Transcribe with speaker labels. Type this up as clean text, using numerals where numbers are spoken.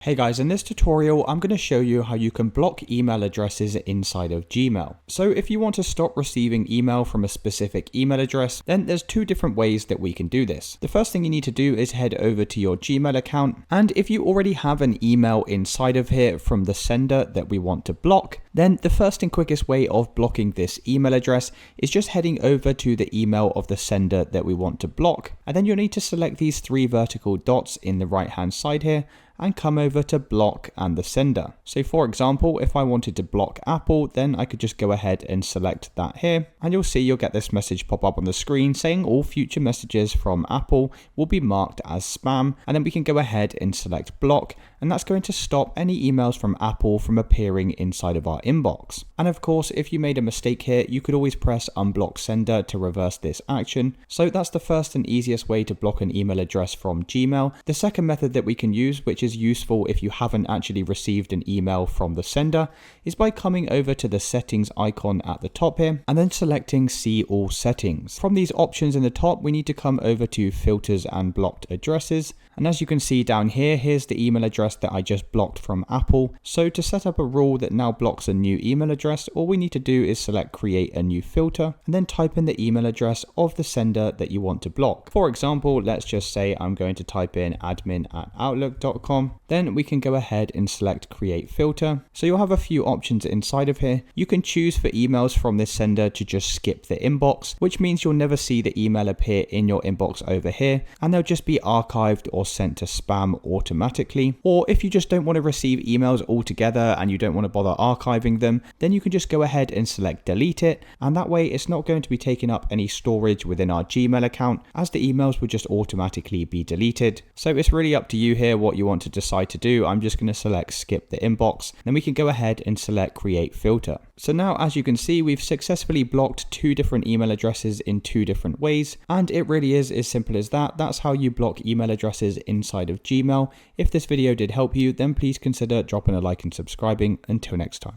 Speaker 1: Hey guys, in this tutorial, I'm going to show you how you can block email addresses inside of Gmail. So if you want to stop receiving email from a specific email address, then there's two different ways that we can do this. The first thing you need to do is head over to your Gmail account. And if you already have an email inside of here from the sender that we want to block, then the first and quickest way of blocking this email address is just heading over to the email of the sender that we want to block. And then you'll need to select these three vertical dots in the right hand side here and come over to block and the sender. So for example, if I wanted to block Apple, then I could just go ahead and select that here. And you'll see you'll get this message pop up on the screen saying all future messages from Apple will be marked as spam. And then we can go ahead and select block. And that's going to stop any emails from Apple from appearing inside of our inbox. And of course, if you made a mistake here, you could always press unblock sender to reverse this action. So that's the first and easiest way to block an email address from Gmail. The second method that we can use, which is useful if you haven't actually received an email from the sender, is by coming over to the settings icon at the top here and then selecting see all settings. From these options in the top, we need to come over to filters and blocked addresses. And as you can see down here, here's the email address that I just blocked from Apple. So to set up a rule that now blocks a new email address, all we need to do is select create a new filter and then type in the email address of the sender that you want to block. For example, let's just say I'm going to type in admin@outlook.com. Then we can go ahead and select create filter. So you'll have a few options inside of here. You can choose for emails from this sender to just skip the inbox, which means you'll never see the email appear in your inbox over here and they'll just be archived or sent to spam automatically. Or if you just don't want to receive emails altogether and you don't want to bother archiving them, then you can just go ahead and select delete it, and that way it's not going to be taking up any storage within our Gmail account, as the emails will just automatically be deleted. So it's really up to you here what you want to decide to do. I'm just going to select skip the inbox, then we can go ahead and select create filter. So now, as you can see, we've successfully blocked two different email addresses in two different ways, and it really is as simple as that. That's how you block email addresses inside of Gmail. If this video did help you, then please consider dropping a like and subscribing. Until next time.